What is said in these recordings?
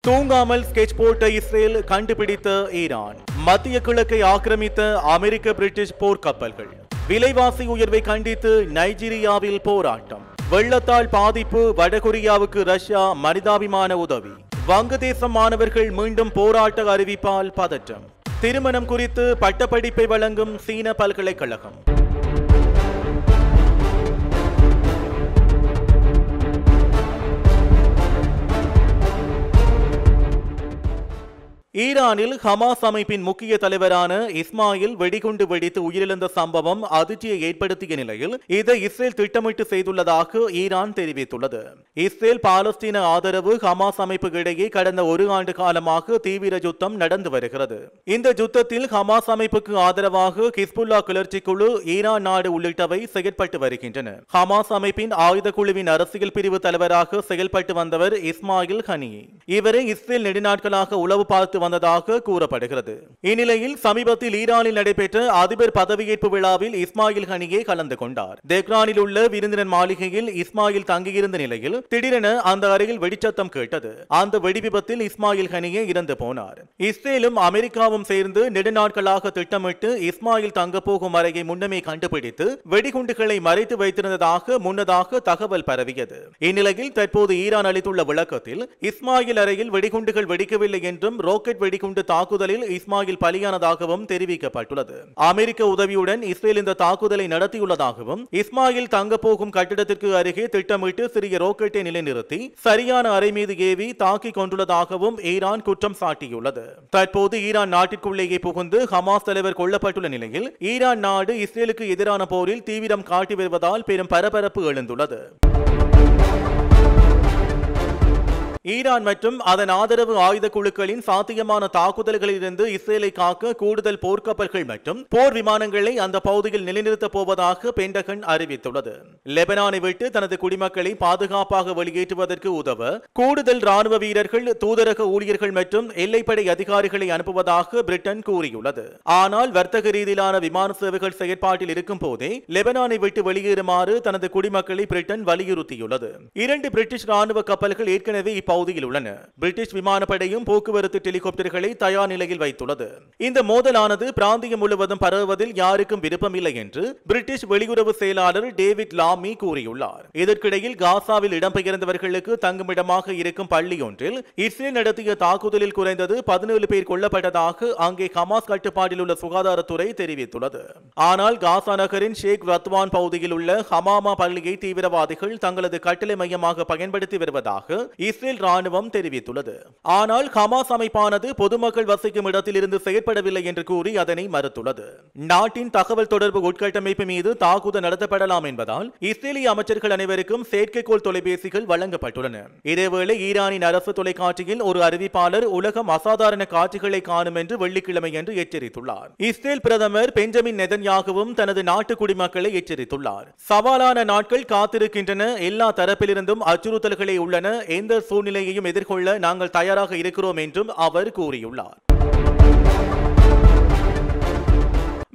தூங்காமல் ஸ்கெட்ச் போட்ட இஸ்ரேல் கண்டுபிடித்த ஈரான். மத்திய கிழக்கை ஆக்கிரமித்த அமெரிக்க பிரிட்டிஷ் போர்க்கப்பல்கள். விலைவாசி உயர்வை கண்டித்து நைஜீரியாவில் போராட்டம். வெள்ளத்தால் பாதிப்பு, வடகொரியாவுக்கு ரஷ்யா மனிதாபிமான உதவி. வங்கதேச மாணவர்கள் மீண்டும் போராட்ட அறிவிப்பால் பதற்றம். திருமணம் குறித்து பட்டப்படிப்பை வழங்கும் சீன பல்கலைக்கழகம். ஈரானில் ஹமாஸ் அமைப்பின் முக்கிய தலைவரான இஸ்மாயில் வெடிகுண்டு வெடித்து உயிரிழந்த சம்பவம் அதிர்ச்சியை ஏற்படுத்திய நிலையில் இதை இஸ்ரேல் திட்டமிட்டு செய்துள்ளதாக ஈரான் தெரிவித்துள்ளது. இஸ்ரேல் பாலஸ்தீன ஆதரவு ஹமாஸ் அமைப்புக்கு இடையே கடந்த ஒரு ஆண்டு காலமாக தீவிர யுத்தம் நடந்து வருகிறது. இந்த யுத்தத்தில் ஹமாஸ் அமைப்புக்கு ஆதரவாக ஹிஸ்புல்லா கிளர்ச்சி குழு, ஈரான் நாடு உள்ளிட்டவை செயற்பட்டு வருகின்றன. ஹமாஸ் அமைப்பின் ஆயுத குழுவின் அரசியல் பிரிவு தலைவராக செயல்பட்டு வந்தவர் இஸ்மாயில் ஹனியே. இவரை இஸ்ரேல் நெடுநாட்களாக உளவு பார்த்து வந்ததாக கூறப்படுகிறது. இந்நிலையில் சமீபத்தில் ஈரானில் நடைபெற்ற அதிபர் பதவியேற்பு விழாவில் இஸ்மாயில் ஹனியே கலந்து கொண்டார். தெஹ்ரானில் உள்ள விருந்தினர் மாளிகையில் இஸ்மாயில் தங்கியிருந்த நிலையில் திடீரென அந்த அறையில் வெடிச்சத்தம் கேட்டது. அந்த வெடி விபத்தில் இஸ்மாயில் ஹனியே இறந்து போனார். இஸ்ரேலும் அமெரிக்காவும் சேர்ந்து நெடுநாட்களாக திட்டமிட்டு இஸ்மாயில் தங்க போகும் அறையை முன்னமே கண்டுபிடித்து வெடிகுண்டுகளை மறைத்து வைத்திருந்ததாக முன்னதாக தகவல் பரவியது. இந்நிலையில் தற்போது ஈரான் அளித்துள்ள விளக்கத்தில் இஸ்மாயில் அறையில் வெடிகுண்டுகள் வெடிக்கவில்லை என்றும் ராக்கெட் வெடிகுண்டு தாக்குதலில் இஸ்மாயில் பலியானதாகவும் தெரிவிக்கப்பட்டுள்ளது. அமெரிக்க உதவியுடன் இஸ்ரேல் இந்த தாக்குதலை நடத்தியுள்ளதாகவும், இஸ்மாயில் தங்க போகும் கட்டிடத்திற்கு அருகே திட்டமிட்டு சிறிய ராக்கெட்டை நிலைநிறுத்தி சரியான அறை மீது ஏவி தாக்கிக் கொண்டுள்ளதாகவும் ஈரான் குற்றம் சாட்டியுள்ளது. தற்போது ஈரான் நாட்டிற்குள்ளேயே புகுந்து ஹமாஸ் தலைவர் கொல்லப்பட்டுள்ள நிலையில் ஈரான் நாடு இஸ்ரேலுக்கு எதிரான போரில் தீவிரம் காட்டி வருவதால் பெரும் பரபரப்பு எழுந்துள்ளது. ஈரான் மற்றும் அதன் ஆதரவு ஆயுத குழுக்களின் சாத்தியமான தாக்குதல்களில் இருந்து இஸ்ரேலை காக்க கூடுதல் போர்க்கப்பல்கள் மற்றும் போர் விமானங்களை அந்த பகுதியில் நிலைநிறுத்தப் போவதாக பென்டகன் அறிவித்துள்ளது. லெபனானை விட்டு தனது குடிமக்களை பாதுகாப்பாக வெளியேற்றுவதற்கு உதவ கூடுதல் ராணுவ வீரர்கள், தூதரக ஊழியர்கள் மற்றும் எல்லைப்படை அதிகாரிகளை அனுப்புவதாக பிரிட்டன் கூறியுள்ளது. ஆனால் வர்த்தக ரீதியிலான விமான சேவைகள் செயற்பாட்டில் இருக்கும் போதே லெபனானை விட்டு வெளியேறுமாறு தனது குடிமக்களை பிரிட்டன் வலியுறுத்தியுள்ளது. 2 பிரிட்டிஷ் ராணுவ கப்பல்கள் ஏற்கனவே பகுதியில் உள்ளன. பிரிட்டிஷ் விமானப்படையும் போக்குவரத்து ஹெலிகாப்டர்களை தயார் நிலையில் வைத்துள்ளது. இந்த மோதலானது பிராந்தியம் முழுவதும் பரவுவதில் யாருக்கும் விருப்பமில்லை என்று பிரிட்டிஷ் வெளியுறவு செயலாளர் டேவிட் லாமி கூறியுள்ளார். இதற்கிடையில் காசாவில் இடம்பெயர்ந்தவர்களுக்கு தங்குமிடமாக இருக்கும் பள்ளி ஒன்றில் இஸ்ரேல் நடத்திய தாக்குதலில் குறைந்தது 17 பேர் கொல்லப்பட்டதாக அங்கே ஹமாஸ் கட்டுப்பாட்டில் உள்ள சுகாதாரத்துறை தெரிவித்துள்ளது. ஆனால் காசா நகரின் ஷேக் ரத்வான் பகுதியில் உள்ள ஹமாமா பள்ளியை தீவிரவாதிகள் தங்களது கட்டளை மையமாக பயன்படுத்தி வருவதாக இஸ்ரேல் ராணுவம் தெரிவித்துள்ளது. ஆனால் ஹமாஸ் அமைப்பானது பொதுமக்கள் வசிக்கும் இடத்தில் இருந்து செயற்படவில்லை என்று கூறி அதனை மறுத்துள்ளது. நாட்டின் தகவல் தொடர்பு உட்கட்டமைப்பு மீது தாக்குதல் நடத்தப்படலாம் என்பதால் இஸ்ரேலிய அமைச்சர்கள் அனைவருக்கும் செயற்கைக்கோள் தொலைபேசிகள் வழங்கப்பட்டுள்ளன. இதேவேளை ஈரானின் அரசு தொலைக்காட்சியில் ஒரு அறிவிப்பாளர் உலகம் அசாதாரண காட்சிகளை காணும் என்று வெள்ளிக்கிழமை என்று எச்சரித்துள்ளார். இஸ்ரேல் பிரதமர் பெஞ்சமின் நெதன்யாகுவும் தனது நாட்டு குடிமக்களை எச்சரித்துள்ளார். சவாலான நாட்கள் காத்திருக்கின்றன. எல்லா தரப்பிலிருந்தும் அச்சுறுத்தல்களே உள்ளன. எந்த சூழ்நிலையையும் எதிர்கொள்ள நாங்கள் தயாராக இருக்கிறோம் என்றும் அவர் கூறியுள்ளார்.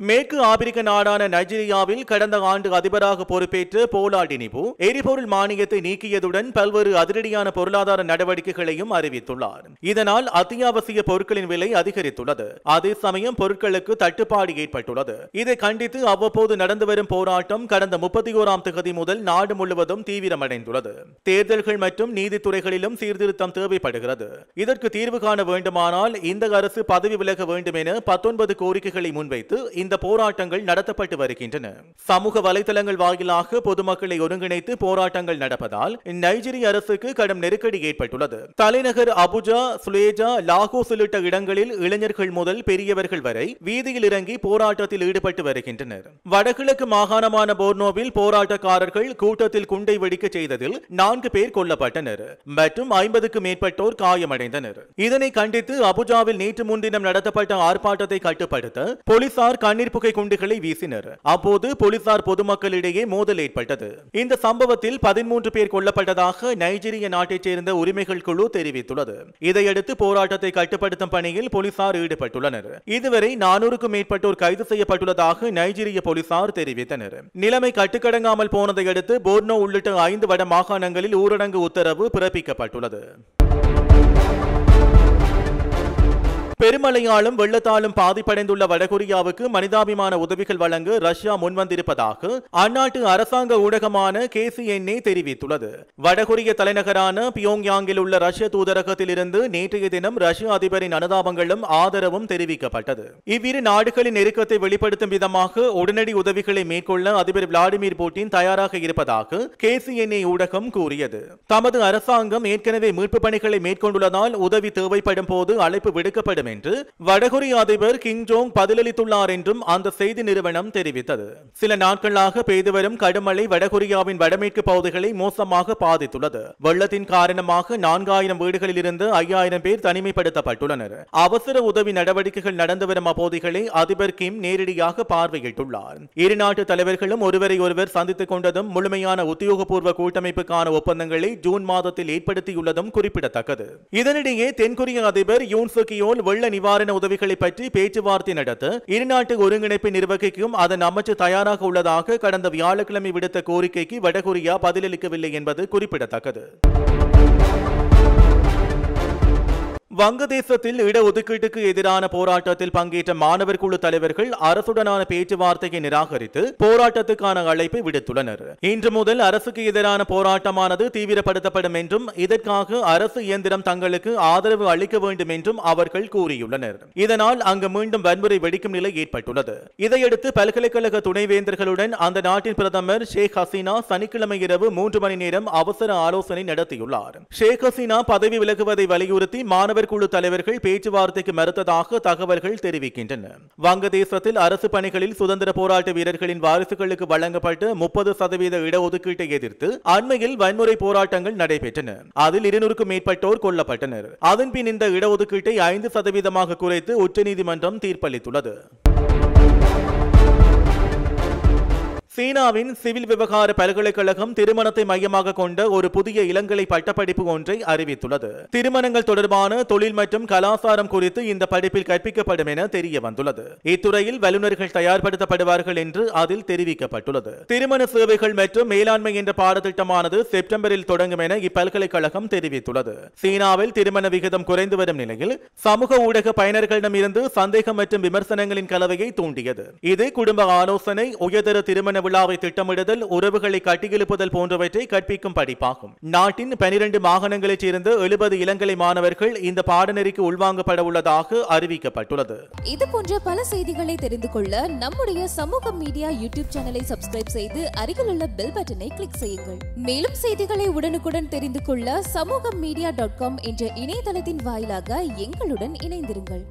மேற்கு ஆப்பிரிக்க நாடான நைஜீரியாவில் கடந்த ஆண்டு அதிபராக பொறுப்பேற்ற போலா டினிபு எரிபொருள் மானியத்தை நீக்கியதுடன் பல்வேறு அதிரடியான பொருளாதார நடவடிக்கைகளையும் அறிவித்துள்ளார். இதனால் அத்தியாவசிய பொருட்களின் விலை அதிகரித்துள்ளது. அதே சமயம் பொருட்களுக்கு தட்டுப்பாடு ஏற்பட்டுள்ளது. இதை கண்டித்து அவ்வப்போது நடந்து வரும் போராட்டம் கடந்த 31ஆம் தேதி முதல் நாடு முழுவதும் தீவிரமடைந்துள்ளது. தேர்தல்கள் மற்றும் நீதித்துறைகளிலும் சீர்திருத்தம் தேவைப்படுகிறது. இதற்கு தீர்வு காண வேண்டுமானால் இந்த அரசு பதவி விலக வேண்டும் என 19 கோரிக்கைகளை முன்வைத்து இந்த போராட்டங்கள் நடத்தப்பட்டு வருகின்றன. சமூக வலைதளங்கள் வாயிலாக பொதுமக்களை ஒருங்கிணைத்து போராட்டங்கள் நடப்பதால் நைஜீரிய அரசுக்கு கடும் நெருக்கடி ஏற்பட்டுள்ளது. தலைநகர் அபுஜா, சுலேஜா, லாகோஸ் உள்ளிட்ட இடங்களில் இளைஞர்கள் முதல் பெரியவர்கள் வரை வீதியில் இறங்கி போராட்டத்தில் ஈடுபட்டு வருகின்றனர். வடகிழக்கு மாகாணமான போர்னோவில் போராட்டக்காரர்கள் கூட்டத்தில் குண்டை வெடிக்க செய்ததில் 4 பேர் கொல்லப்பட்டனர் மற்றும் 50க்கும் மேற்பட்டோர் காயமடைந்தனர். இதனை கண்டித்து அபுஜாவில் நேற்று முன்தினம் நடத்தப்பட்ட ஆர்ப்பாட்டத்தை கட்டுப்படுத்த போலீசார் கண்ணீர் புகை குண்டுகளை வீசினர். அப்போது போலீசார் பொதுமக்களிடையே மோதல் ஏற்பட்டது. இந்த சம்பவத்தில் 13 பேர் கொல்லப்பட்டதாக நைஜீரிய நாட்டைச் சேர்ந்த உரிமைகள் குழு தெரிவித்துள்ளது. இதையடுத்து போராட்டத்தை கட்டுப்படுத்தும் பணியில் போலீசார் ஈடுபட்டுள்ளனர். இதுவரை 400க்கும் மேற்பட்டோர் கைது செய்யப்பட்டுள்ளதாக நைஜீரிய போலீசார் தெரிவித்தனர். நிலைமை கட்டுக்கடங்காமல் போனதை அடுத்து போர்னோ உள்ளிட்ட 5 வட மாகாணங்களில் ஊரடங்கு உத்தரவு பிறப்பிக்கப்பட்டுள்ளது. பெருமழையாலும் வெள்ளத்தாலும் பாதிப்படைந்துள்ள வடகொரியாவுக்கு மனிதாபிமான உதவிகள் வழங்க ரஷ்யா முன்வந்திருப்பதாக அந்நாட்டு அரசாங்க ஊடகமான KCNA தெரிவித்துள்ளது. வடகொரிய தலைநகரான பியோங்யாங்கில் உள்ள ரஷ்ய தூதரகத்தில் இருந்து நேற்றைய தினம் ரஷ்ய அதிபரின் அனுதாபங்களும் ஆதரவும் தெரிவிக்கப்பட்டது. இவ்விரு நாடுகளின் நெருக்கத்தை வெளிப்படுத்தும் விதமாக உடனடி உதவிகளை மேற்கொள்ள அதிபர் விளாடிமிர் புட்டின் தயாராக இருப்பதாக KCNA ஊடகம் கூறியது. தமது அரசாங்கம் ஏற்கனவே மீட்பு பணிகளை மேற்கொண்டுள்ளதால் உதவி தேவைப்படும் போது அழைப்பு விடுக்கப்படும் என்று வடகொரிய அதிபர் கிம் ஜோங் பதிலளித்துள்ளார் என்றும் அந்த செய்தி நிறுவனம் தெரிவித்தது. சில நாட்களாக பெய்து வரும் கடுமழை வடகொரியாவின் வடமேற்கு பகுதிகளை மோசமாக பாதித்துள்ளது. வெள்ளத்தின் காரணமாக 4000 வீடுகளில் இருந்து 5000 பேர் தனிமைப்படுத்தப்பட்டுள்ளனர். அவசர உதவி நடவடிக்கைகள் நடந்து வரும் அப்பகுதிகளை அதிபர் கிம் நேரடியாக பார்வையிட்டுள்ளார். இரு நாட்டு தலைவர்களும் ஒருவரை ஒருவர் சந்தித்துக் கொண்டதும் முழுமையான உத்தியோகபூர்வ கூட்டமைப்புக்கான ஒப்பந்தங்களை ஜூன் மாதத்தில் ஏற்படுத்தியுள்ளதும் குறிப்பிடத்தக்கது. இதனிடையே தென்கொரிய அதிபர் யூன் சுக் யோல் வெள்ள நிவாரண உதவிகளை பற்றி பேச்சுவார்த்தை நடத்த இருநாட்டு ஒருங்கிணைப்பை நிர்வகிக்கும் அதன் அமைச்சு தயாராக உள்ளதாக கடந்த வியாழக்கிழமை விடுத்த கோரிக்கைக்கு வடகொரியா பதிலளிக்கவில்லை என்பது குறிப்பிடத்தக்கது. வங்கதேசத்தில் இடஒதுக்கீட்டுக்கு எதிரான போராட்டத்தில் பங்கேற்ற மாணவர் குழு தலைவர்கள் அரசுடனான பேச்சுவார்த்தையை நிராகரித்து போராட்டத்துக்கான அழைப்பை விடுத்துள்ளனர். இன்று முதல் அரசுக்கு எதிரான போராட்டமானது தீவிரப்படுத்தப்படும் என்றும் இதற்காக அரசு இயந்திரம் தங்களுக்கு ஆதரவு அளிக்க வேண்டும் என்றும் அவர்கள் கூறியுள்ளனர். இதனால் அங்கு மீண்டும் வன்முறை வெடிக்கும் நிலை ஏற்பட்டுள்ளது. இதையடுத்து பல்கலைக்கழக துணைவேந்தர்களுடன் அந்த நாட்டின் பிரதமர் ஷேக் ஹசீனா சனிக்கிழமை இரவு 3 மணி நேரம் அவசர ஆலோசனை நடத்தியுள்ளார். ஷேக் ஹசீனா பதவி விலகுவதை வலியுறுத்தி மாணவர் குழு தலைவர்கள் பேச்சுவார்த்தைக்கு மறுத்ததாக தகவல்கள் தெரிவிக்கின்றன. வங்கதேசத்தில் அரசு பணிகளில் சுதந்திர போராட்ட வீரர்களின் வாரிசுகளுக்கு வழங்கப்பட்ட 30% இடஒதுக்கீட்டை எதிர்த்து அண்மையில் வன்முறை போராட்டங்கள் நடைபெற்றன. அதில் 200க்கும் மேற்பட்டோர் கொல்லப்பட்டனர். அதன்பின் இந்த இடஒதுக்கீட்டை 5% குறைத்து உச்சநீதிமன்றம் தீர்ப்பளித்துள்ளது. சீனாவின் சிவில் விவகார பல்கலைக்கழகம் திருமணத்தை மையமாக கொண்ட ஒரு புதிய இளங்கலை பட்டப்படிப்பு ஒன்றை அறிவித்துள்ளது. திருமணங்கள் தொடர்பான தொழில் மற்றும் கலாச்சாரம் குறித்து இந்த படிப்பில் கற்பிக்கப்படும் என தெரிய வந்துள்ளது. இத்துறையில் வல்லுநர்கள் தயார்படுத்தப்படுவார்கள் என்று அதில் தெரிவிக்கப்பட்டுள்ளது. திருமண சேவைகள் மற்றும் மேலாண்மை என்ற பாடத்திட்டமானது செப்டம்பரில் தொடங்கும் என இப்பல்கலைக்கழகம் தெரிவித்துள்ளது. சீனாவில் திருமண விகிதம் குறைந்து வரும் நிலையில் சமூக ஊடக பயனர்களிடமிருந்து சந்தேகம் மற்றும் விமர்சனங்களின் கலவையை தூண்டியது. இது குடும்ப ஆலோசனை, உயர்தர திருமண விழாவை திட்டமிடுதல், உறவுகளை கட்டியெழுப்புதல் போன்றவற்றை கற்பிக்கும் படிப்பாகும். நாட்டின் 12 மாகாணங்களைச் சேர்ந்த 70 இளங்கலை மாணவர்கள் இந்த பாடநெறிக்கு உள்வாங்கப்பட உள்ளதாக அறிவிக்கப்பட்டுள்ளது. இது போன்ற பல செய்திகளை தெரிந்து கொள்ள நம்முடைய சமூக மீடியா யூடியூப் சேனலை சப்ஸ்கிரைப் செய்து அருகிலுள்ள பெல் பட்டனை கிளிக் செய்யுங்கள். மேலும் செய்திகளை உடனுக்குடன் தெரிந்து கொள்ள samoogamedia.com என்ற இணையதளத்தின் வாயிலாக எங்களுடன் இணைந்திருங்கள்.